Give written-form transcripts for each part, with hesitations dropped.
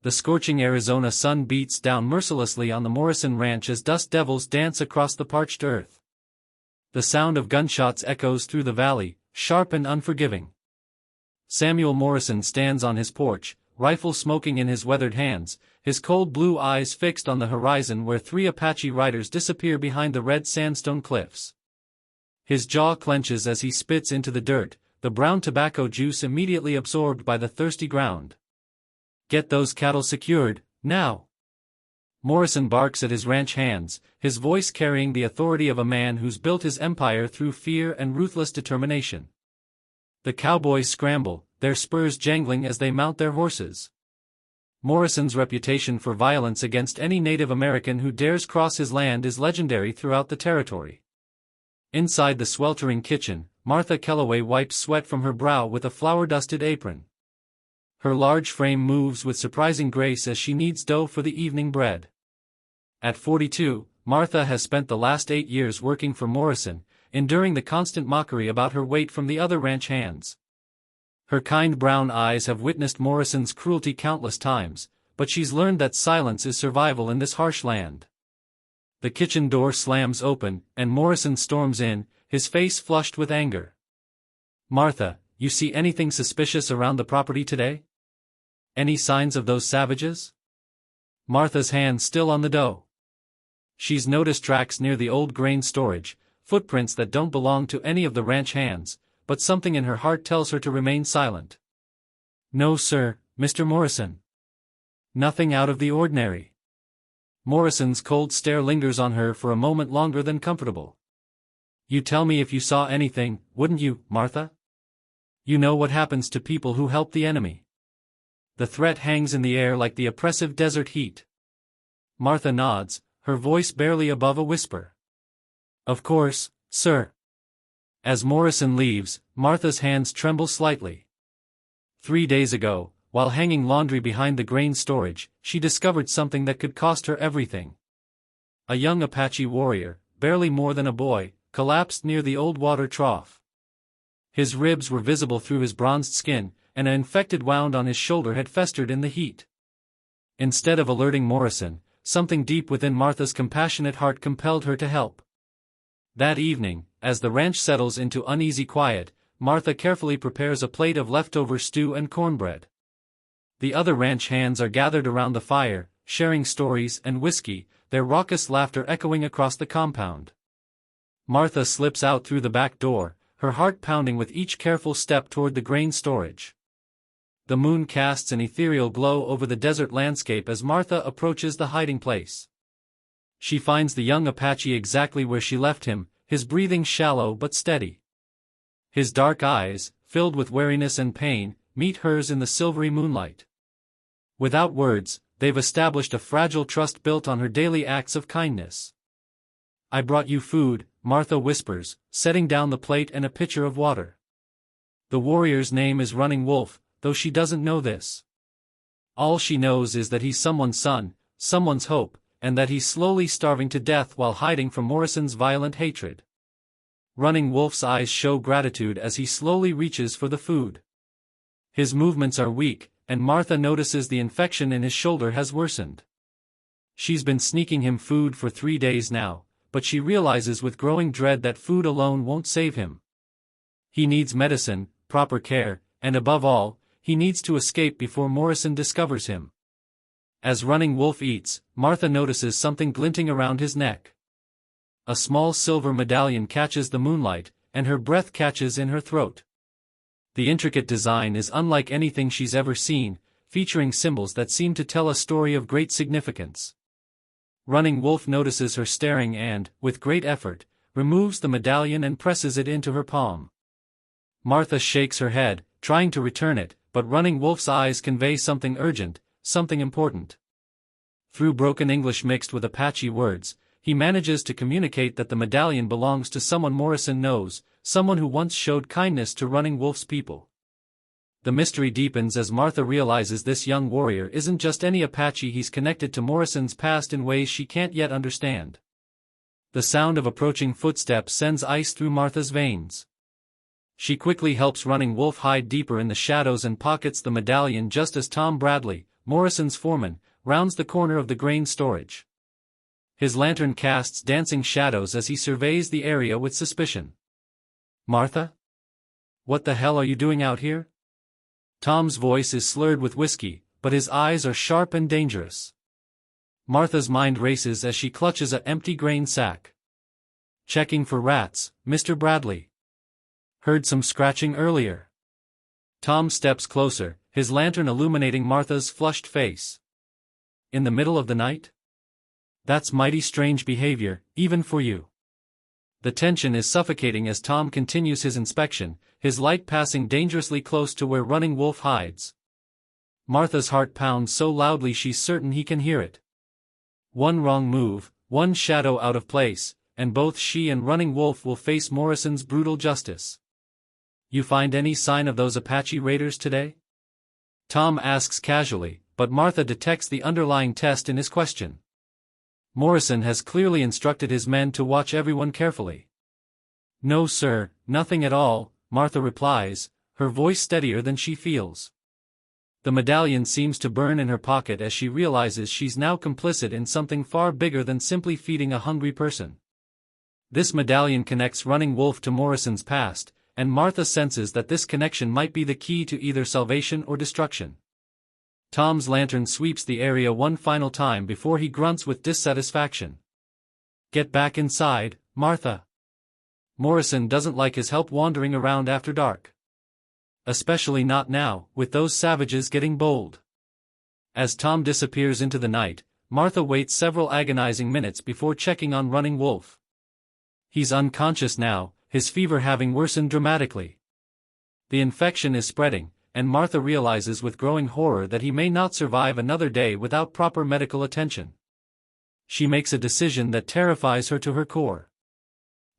The scorching Arizona sun beats down mercilessly on the Morrison Ranch as dust devils dance across the parched earth. The sound of gunshots echoes through the valley, sharp and unforgiving. Samuel Morrison stands on his porch, rifle smoking in his weathered hands, his cold blue eyes fixed on the horizon where 3 Apache riders disappear behind the red sandstone cliffs. His jaw clenches as he spits into the dirt, the brown tobacco juice immediately absorbed by the thirsty ground. "Get those cattle secured, now!" Morrison barks at his ranch hands, his voice carrying the authority of a man who's built his empire through fear and ruthless determination. The cowboys scramble, their spurs jangling as they mount their horses. Morrison's reputation for violence against any Native American who dares cross his land is legendary throughout the territory. Inside the sweltering kitchen, Martha Kellaway wipes sweat from her brow with a flour-dusted apron. Her large frame moves with surprising grace as she kneads dough for the evening bread. At 42, Martha has spent the last 8 years working for Morrison, enduring the constant mockery about her weight from the other ranch hands. Her kind brown eyes have witnessed Morrison's cruelty countless times, but she's learned that silence is survival in this harsh land. The kitchen door slams open, and Morrison storms in, his face flushed with anger. "Martha, you see anything suspicious around the property today? Any signs of those savages?" Martha's hand still on the dough. She's noticed tracks near the old grain storage, footprints that don't belong to any of the ranch hands, but something in her heart tells her to remain silent. "No sir, Mr. Morrison. Nothing out of the ordinary." Morrison's cold stare lingers on her for a moment longer than comfortable. "You tell me if you saw anything, wouldn't you, Martha? You know what happens to people who help the enemy." The threat hangs in the air like the oppressive desert heat. Martha nods, her voice barely above a whisper. "Of course, sir." As Morrison leaves, Martha's hands tremble slightly. 3 days ago, while hanging laundry behind the grain storage, she discovered something that could cost her everything. A young Apache warrior, barely more than a boy, collapsed near the old water trough. His ribs were visible through his bronzed skin, and an infected wound on his shoulder had festered in the heat. Instead of alerting Morrison, something deep within Martha's compassionate heart compelled her to help. That evening, as the ranch settles into uneasy quiet, Martha carefully prepares a plate of leftover stew and cornbread. The other ranch hands are gathered around the fire, sharing stories and whiskey, their raucous laughter echoing across the compound. Martha slips out through the back door, her heart pounding with each careful step toward the grain storage. The moon casts an ethereal glow over the desert landscape as Martha approaches the hiding place. She finds the young Apache exactly where she left him, his breathing shallow but steady. His dark eyes, filled with weariness and pain, meet hers in the silvery moonlight. Without words, they've established a fragile trust built on her daily acts of kindness. "I brought you food," Martha whispers, setting down the plate and a pitcher of water. The warrior's name is Running Wolf, though she doesn't know this. All she knows is that he's someone's son, someone's hope, and that he's slowly starving to death while hiding from Morrison's violent hatred. Running Wolf's eyes show gratitude as he slowly reaches for the food. His movements are weak, and Martha notices the infection in his shoulder has worsened. She's been sneaking him food for 3 days now, but she realizes with growing dread that food alone won't save him. He needs medicine, proper care, and above all, he needs to escape before Morrison discovers him. As Running Wolf eats, Martha notices something glinting around his neck. A small silver medallion catches the moonlight, and her breath catches in her throat. The intricate design is unlike anything she's ever seen, featuring symbols that seem to tell a story of great significance. Running Wolf notices her staring and, with great effort, removes the medallion and presses it into her palm. Martha shakes her head, trying to return it, but Running Wolf's eyes convey something urgent, something important. Through broken English mixed with Apache words, he manages to communicate that the medallion belongs to someone Morrison knows, someone who once showed kindness to Running Wolf's people. The mystery deepens as Martha realizes this young warrior isn't just any Apache, he's connected to Morrison's past in ways she can't yet understand. The sound of approaching footsteps sends ice through Martha's veins. She quickly helps Running Wolf hide deeper in the shadows and pockets the medallion just as Tom Bradley, Morrison's foreman, rounds the corner of the grain storage. His lantern casts dancing shadows as he surveys the area with suspicion. "Martha? What the hell are you doing out here?" Tom's voice is slurred with whiskey, but his eyes are sharp and dangerous. Martha's mind races as she clutches an empty grain sack. "Checking for rats, Mr. Bradley. Heard some scratching earlier." Tom steps closer, his lantern illuminating Martha's flushed face. "In the middle of the night? That's mighty strange behavior, even for you." The tension is suffocating as Tom continues his inspection, his light passing dangerously close to where Running Wolf hides. Martha's heart pounds so loudly she's certain he can hear it. One wrong move, one shadow out of place, and both she and Running Wolf will face Morrison's brutal justice. "You find any sign of those Apache raiders today?" Tom asks casually, but Martha detects the underlying test in his question. Morrison has clearly instructed his men to watch everyone carefully. "No sir, nothing at all," Martha replies, her voice steadier than she feels. The medallion seems to burn in her pocket as she realizes she's now complicit in something far bigger than simply feeding a hungry person. This medallion connects Running Wolf to Morrison's past, and Martha senses that this connection might be the key to either salvation or destruction. Tom's lantern sweeps the area one final time before he grunts with dissatisfaction. "Get back inside, Martha." Morrison doesn't like his help wandering around after dark. Especially not now, with those savages getting bold. As Tom disappears into the night, Martha waits several agonizing minutes before checking on Running Wolf. He's unconscious now, his fever having worsened dramatically. The infection is spreading, and Martha realizes with growing horror that he may not survive another day without proper medical attention. She makes a decision that terrifies her to her core.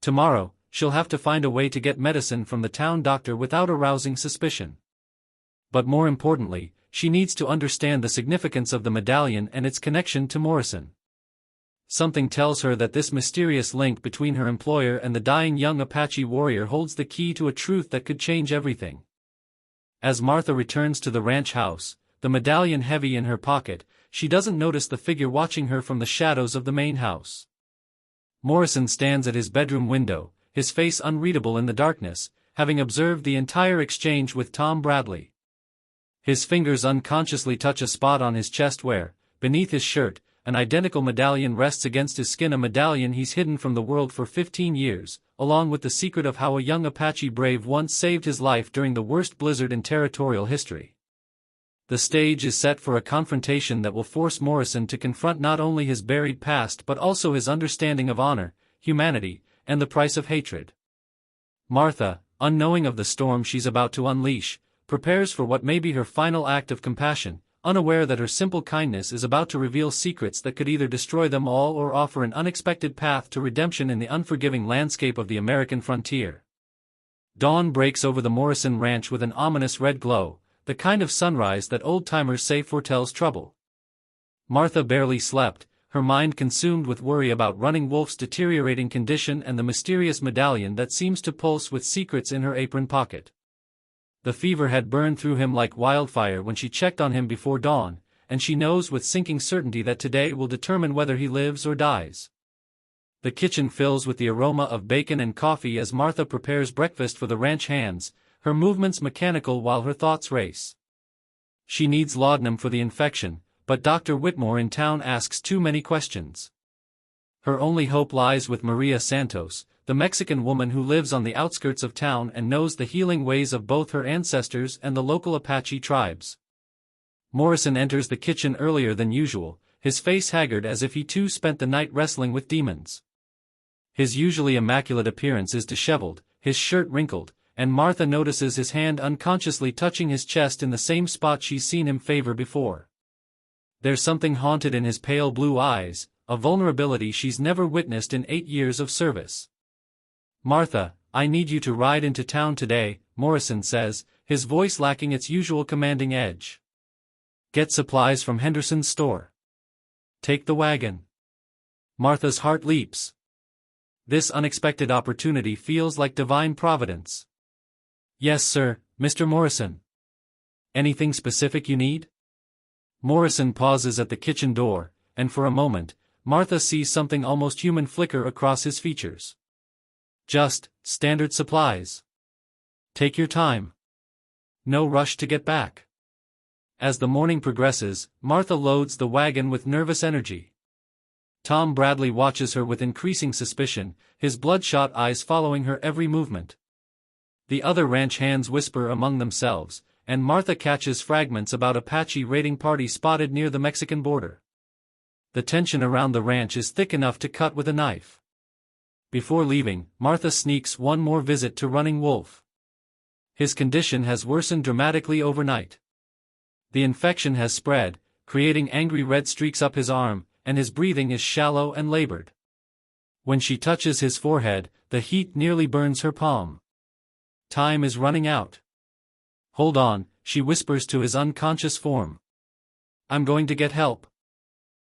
Tomorrow, she'll have to find a way to get medicine from the town doctor without arousing suspicion. But more importantly, she needs to understand the significance of the medallion and its connection to Morrison. Something tells her that this mysterious link between her employer and the dying young Apache warrior holds the key to a truth that could change everything. As Martha returns to the ranch house, the medallion heavy in her pocket, she doesn't notice the figure watching her from the shadows of the main house. Morrison stands at his bedroom window, his face unreadable in the darkness, having observed the entire exchange with Tom Bradley. His fingers unconsciously touch a spot on his chest where, beneath his shirt, an identical medallion rests against his skin, a medallion he's hidden from the world for 15 years, along with the secret of how a young Apache brave once saved his life during the worst blizzard in territorial history. The stage is set for a confrontation that will force Morrison to confront not only his buried past but also his understanding of honor, humanity, and the price of hatred. Martha, unknowing of the storm she's about to unleash, prepares for what may be her final act of compassion, unaware that her simple kindness is about to reveal secrets that could either destroy them all or offer an unexpected path to redemption in the unforgiving landscape of the American frontier. Dawn breaks over the Morrison ranch with an ominous red glow, the kind of sunrise that old-timers say foretells trouble. Martha barely slept, her mind consumed with worry about Running Wolf's deteriorating condition and the mysterious medallion that seems to pulse with secrets in her apron pocket. The fever had burned through him like wildfire when she checked on him before dawn, and she knows with sinking certainty that today will determine whether he lives or dies. The kitchen fills with the aroma of bacon and coffee as Martha prepares breakfast for the ranch hands, her movements mechanical while her thoughts race. She needs laudanum for the infection, but Dr. Whitmore in town asks too many questions. Her only hope lies with Maria Santos, the Mexican woman who lives on the outskirts of town and knows the healing ways of both her ancestors and the local Apache tribes. Morrison enters the kitchen earlier than usual, his face haggard as if he too spent the night wrestling with demons. His usually immaculate appearance is disheveled, his shirt wrinkled, and Martha notices his hand unconsciously touching his chest in the same spot she's seen him favor before. There's something haunted in his pale blue eyes, a vulnerability she's never witnessed in 8 years of service. "Martha, I need you to ride into town today," Morrison says, his voice lacking its usual commanding edge. "Get supplies from Henderson's store. Take the wagon." Martha's heart leaps. This unexpected opportunity feels like divine providence. "Yes sir, Mr. Morrison. Anything specific you need?" Morrison pauses at the kitchen door, and for a moment, Martha sees something almost human flicker across his features. Just standard supplies. Take your time. No rush to get back. As the morning progresses, Martha loads the wagon with nervous energy. Tom Bradley watches her with increasing suspicion, his bloodshot eyes following her every movement. The other ranch hands whisper among themselves, and Martha catches fragments about Apache raiding party spotted near the Mexican border. The tension around the ranch is thick enough to cut with a knife. Before leaving, Martha sneaks one more visit to Running Wolf. His condition has worsened dramatically overnight. The infection has spread, creating angry red streaks up his arm, and his breathing is shallow and labored. When she touches his forehead, the heat nearly burns her palm. Time is running out. Hold on, she whispers to his unconscious form. I'm going to get help.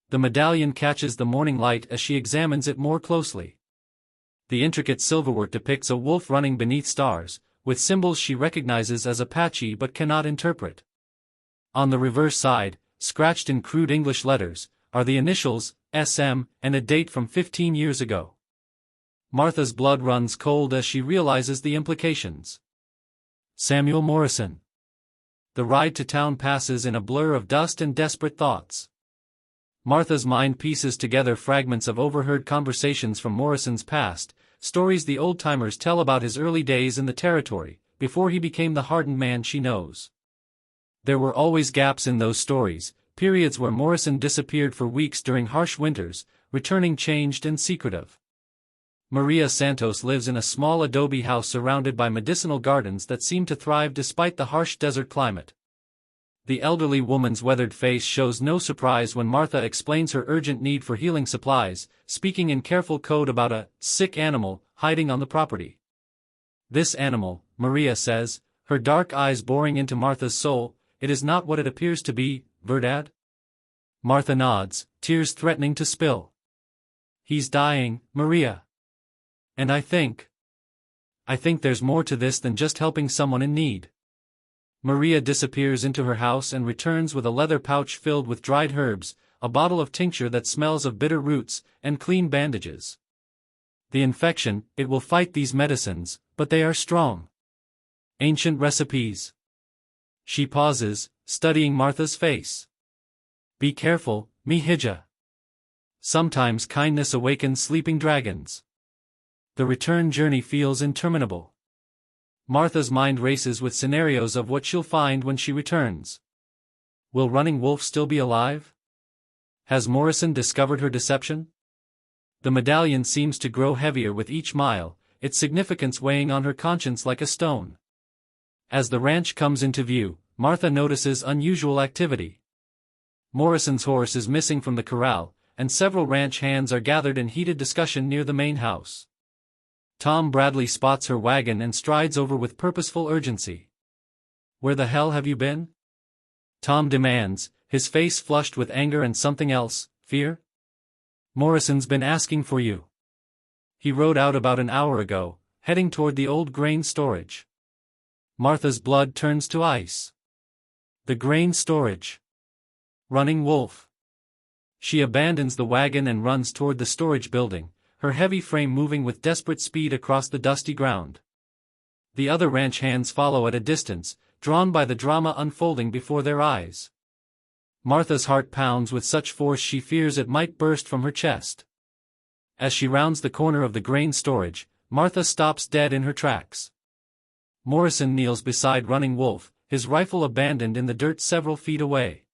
The medallion catches the morning light as she examines it more closely. The intricate silverwork depicts a wolf running beneath stars, with symbols she recognizes as Apache but cannot interpret. On the reverse side, scratched in crude English letters, are the initials, SM, and a date from 15 years ago. Martha's blood runs cold as she realizes the implications. Samuel Morrison. The ride to town passes in a blur of dust and desperate thoughts. Martha's mind pieces together fragments of overheard conversations from Morrison's past, stories the old-timers tell about his early days in the territory, before he became the hardened man she knows. There were always gaps in those stories, periods where Morrison disappeared for weeks during harsh winters, returning changed and secretive. Maria Santos lives in a small adobe house surrounded by medicinal gardens that seem to thrive despite the harsh desert climate. The elderly woman's weathered face shows no surprise when Martha explains her urgent need for healing supplies, speaking in careful code about a sick animal hiding on the property. This animal, Maria says, her dark eyes boring into Martha's soul, it is not what it appears to be, verdad? Martha nods, tears threatening to spill. He's dying, Maria. And I think there's more to this than just helping someone in need. Maria disappears into her house and returns with a leather pouch filled with dried herbs, a bottle of tincture that smells of bitter roots, and clean bandages. The infection, it will fight these medicines, but they are strong. Ancient recipes. She pauses, studying Martha's face. Be careful, mihija. Sometimes kindness awakens sleeping dragons. The return journey feels interminable. Martha's mind races with scenarios of what she'll find when she returns. Will Running Wolf still be alive? Has Morrison discovered her deception? The medallion seems to grow heavier with each mile, its significance weighing on her conscience like a stone. As the ranch comes into view, Martha notices unusual activity. Morrison's horse is missing from the corral, and several ranch hands are gathered in heated discussion near the main house. Tom Bradley spots her wagon and strides over with purposeful urgency. Where the hell have you been? Tom demands, his face flushed with anger and something else, fear. Morrison's been asking for you. He rode out about an hour ago, heading toward the old grain storage. Martha's blood turns to ice. The grain storage. Running Wolf. She abandons the wagon and runs toward the storage building, her heavy frame moving with desperate speed across the dusty ground. The other ranch hands follow at a distance, drawn by the drama unfolding before their eyes. Martha's heart pounds with such force she fears it might burst from her chest. As she rounds the corner of the grain storage, Martha stops dead in her tracks. Morrison kneels beside Running Wolf, his rifle abandoned in the dirt several feet away.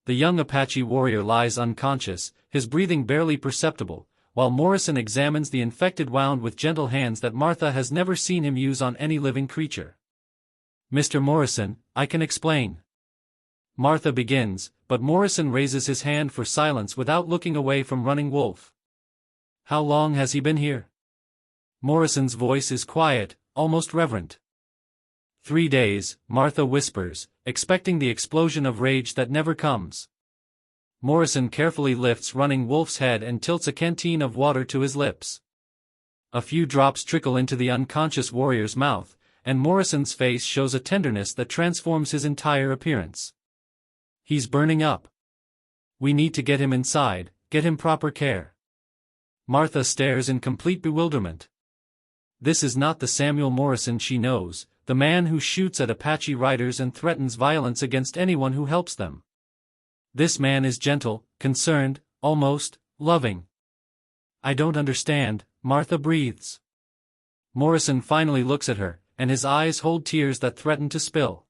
The young Apache warrior lies unconscious, his breathing barely perceptible, while Morrison examines the infected wound with gentle hands that Martha has never seen him use on any living creature. Mr. Morrison, I can explain. Martha begins, but Morrison raises his hand for silence without looking away from Running Wolf. How long has he been here? Morrison's voice is quiet, almost reverent. 3 days, Martha whispers, expecting the explosion of rage that never comes. Morrison carefully lifts Running Wolf's head and tilts a canteen of water to his lips. A few drops trickle into the unconscious warrior's mouth, and Morrison's face shows a tenderness that transforms his entire appearance. He's burning up. We need to get him inside, get him proper care. Martha stares in complete bewilderment. This is not the Samuel Morrison she knows, the man who shoots at Apache riders and threatens violence against anyone who helps them. This man is gentle, concerned, almost loving. I don't understand, Martha breathes. Morrison finally looks at her, and his eyes hold tears that threaten to spill.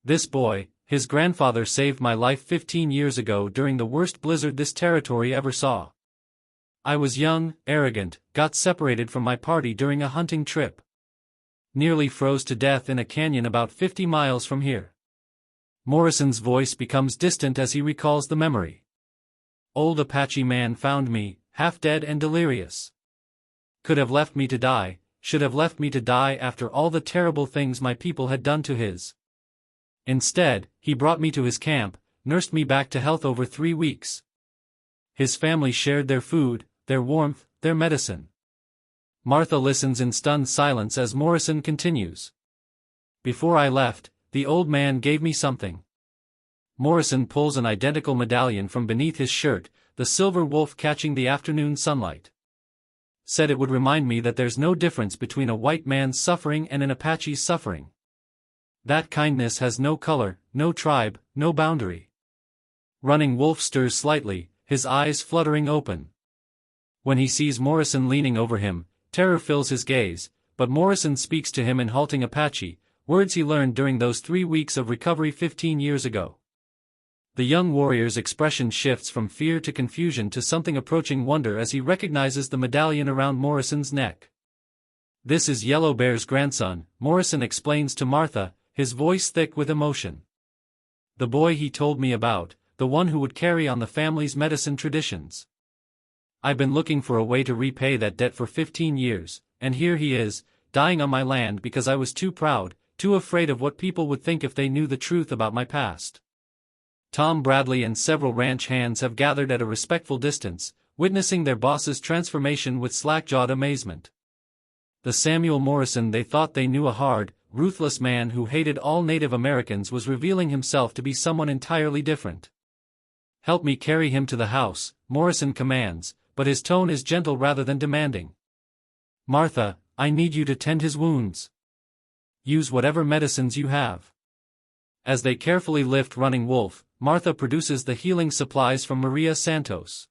This boy, his grandfather saved my life 15 years ago during the worst blizzard this territory ever saw. I was young, arrogant, got separated from my party during a hunting trip. Nearly froze to death in a canyon about 50 miles from here. Morrison's voice becomes distant as he recalls the memory. Old Apache man found me, half dead and delirious. Could have left me to die, should have left me to die after all the terrible things my people had done to his. Instead, he brought me to his camp, nursed me back to health over 3 weeks. His family shared their food, their warmth, their medicine. Martha listens in stunned silence as Morrison continues. Before I left, the old man gave me something. Morrison pulls an identical medallion from beneath his shirt, the silver wolf catching the afternoon sunlight. Said it would remind me that there's no difference between a white man's suffering and an Apache's suffering. That kindness has no color, no tribe, no boundary. Running Wolf stirs slightly, his eyes fluttering open. When he sees Morrison leaning over him, terror fills his gaze, but Morrison speaks to him in halting Apache, words he learned during those 3 weeks of recovery 15 years ago. The young warrior's expression shifts from fear to confusion to something approaching wonder as he recognizes the medallion around Morrison's neck. This is Yellow Bear's grandson, Morrison explains to Martha, his voice thick with emotion. The boy he told me about, the one who would carry on the family's medicine traditions. I've been looking for a way to repay that debt for 15 years, and here he is, dying on my land because I was too proud, too afraid of what people would think if they knew the truth about my past. Tom Bradley and several ranch hands have gathered at a respectful distance, witnessing their boss's transformation with slack-jawed amazement. The Samuel Morrison they thought they knew, a hard, ruthless man who hated all Native Americans, was revealing himself to be someone entirely different. Help me carry him to the house, Morrison commands, but his tone is gentle rather than demanding. Martha, I need you to tend his wounds. Use whatever medicines you have. As they carefully lift Running Wolf, Martha produces the healing supplies from Maria Santos.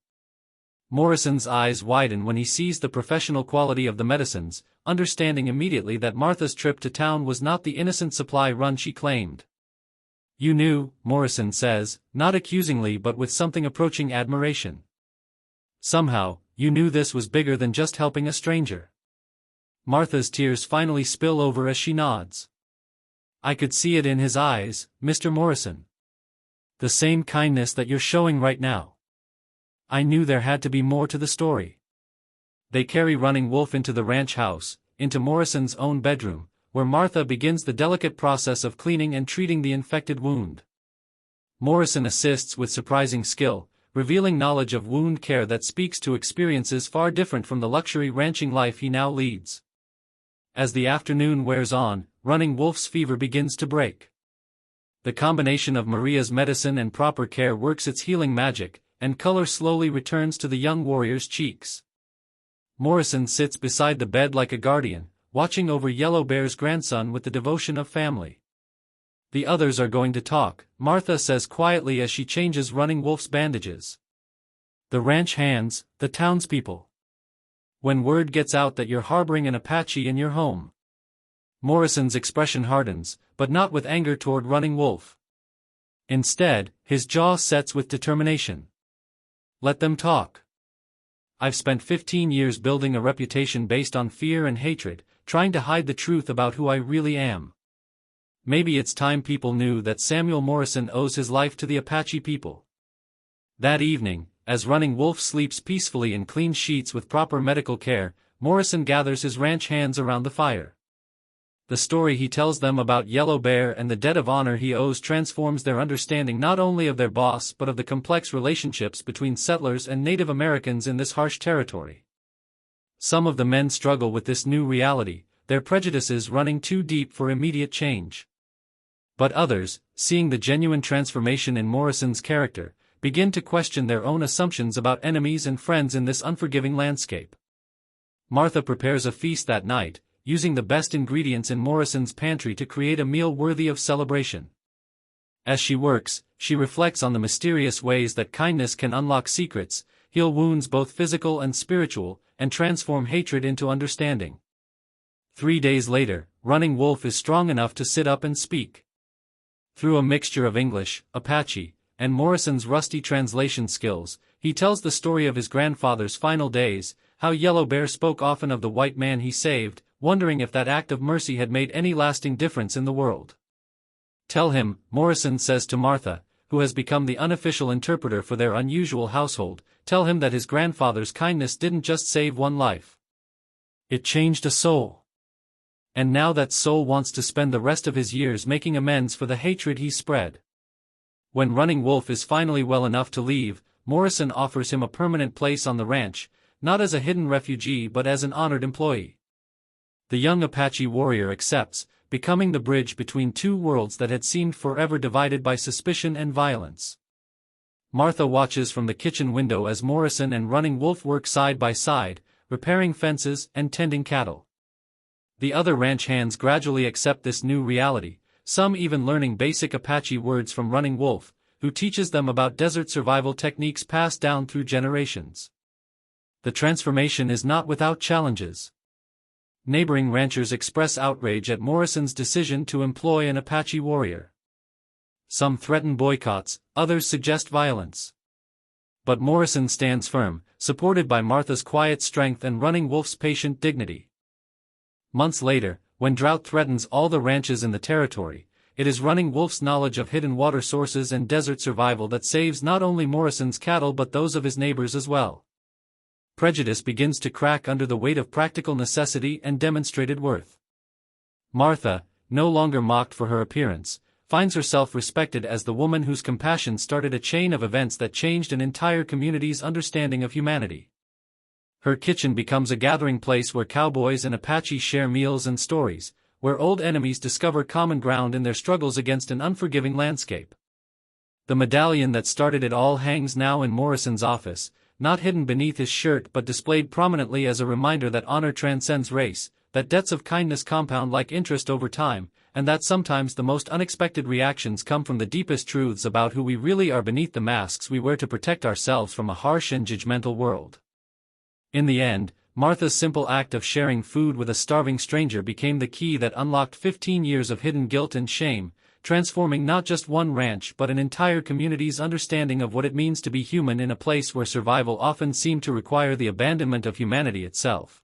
Morrison's eyes widen when he sees the professional quality of the medicines, understanding immediately that Martha's trip to town was not the innocent supply run she claimed. You knew, Morrison says, not accusingly but with something approaching admiration. Somehow, you knew this was bigger than just helping a stranger. Martha's tears finally spill over as she nods. I could see it in his eyes, Mr. Morrison. The same kindness that you're showing right now. I knew there had to be more to the story. They carry Running Wolf into the ranch house, into Morrison's own bedroom, where Martha begins the delicate process of cleaning and treating the infected wound. Morrison assists with surprising skill, revealing knowledge of wound care that speaks to experiences far different from the luxury ranching life he now leads. As the afternoon wears on, Running Wolf's fever begins to break. The combination of Maria's medicine and proper care works its healing magic, and color slowly returns to the young warrior's cheeks. Morrison sits beside the bed like a guardian, watching over Yellow Bear's grandson with the devotion of family. The others are going to talk, Martha says quietly as she changes Running Wolf's bandages. The ranch hands, the townspeople. When word gets out that you're harboring an Apache in your home. Morrison's expression hardens, but not with anger toward Running Wolf. Instead, his jaw sets with determination. Let them talk. I've spent 15 years building a reputation based on fear and hatred, trying to hide the truth about who I really am. Maybe it's time people knew that Samuel Morrison owes his life to the Apache people. That evening, as Running Wolf sleeps peacefully in clean sheets with proper medical care, Morrison gathers his ranch hands around the fire. The story he tells them about Yellow Bear and the debt of honor he owes transforms their understanding not only of their boss but of the complex relationships between settlers and Native Americans in this harsh territory. Some of the men struggle with this new reality, their prejudices running too deep for immediate change. But others, seeing the genuine transformation in Morrison's character, begin to question their own assumptions about enemies and friends in this unforgiving landscape. Martha prepares a feast that night, using the best ingredients in Morrison's pantry to create a meal worthy of celebration. As she works, she reflects on the mysterious ways that kindness can unlock secrets, heal wounds both physical and spiritual, and transform hatred into understanding. 3 days later, Running Wolf is strong enough to sit up and speak. Through a mixture of English, Apache, and Morrison's rusty translation skills, he tells the story of his grandfather's final days, how Yellow Bear spoke often of the white man he saved, wondering if that act of mercy had made any lasting difference in the world. "Tell him," Morrison says to Martha, who has become the unofficial interpreter for their unusual household, "tell him that his grandfather's kindness didn't just save one life. It changed a soul. And now that soul wants to spend the rest of his years making amends for the hatred he spread." When Running Wolf is finally well enough to leave, Morrison offers him a permanent place on the ranch, not as a hidden refugee but as an honored employee. The young Apache warrior accepts, becoming the bridge between two worlds that had seemed forever divided by suspicion and violence. Martha watches from the kitchen window as Morrison and Running Wolf work side by side, repairing fences and tending cattle. The other ranch hands gradually accept this new reality, some even learning basic Apache words from Running Wolf, who teaches them about desert survival techniques passed down through generations. The transformation is not without challenges. Neighboring ranchers express outrage at Morrison's decision to employ an Apache warrior. Some threaten boycotts, others suggest violence. But Morrison stands firm, supported by Martha's quiet strength and Running Wolf's patient dignity. Months later, when drought threatens all the ranches in the territory, it is Running Wolf's knowledge of hidden water sources and desert survival that saves not only Morrison's cattle but those of his neighbors as well. Prejudice begins to crack under the weight of practical necessity and demonstrated worth. Martha, no longer mocked for her appearance, finds herself respected as the woman whose compassion started a chain of events that changed an entire community's understanding of humanity. Her kitchen becomes a gathering place where cowboys and Apache share meals and stories, where old enemies discover common ground in their struggles against an unforgiving landscape. The medallion that started it all hangs now in Morrison's office, not hidden beneath his shirt but displayed prominently as a reminder that honor transcends race, that debts of kindness compound like interest over time, and that sometimes the most unexpected reactions come from the deepest truths about who we really are beneath the masks we wear to protect ourselves from a harsh and judgmental world. In the end, Martha's simple act of sharing food with a starving stranger became the key that unlocked 15 years of hidden guilt and shame, transforming not just one ranch but an entire community's understanding of what it means to be human in a place where survival often seemed to require the abandonment of humanity itself.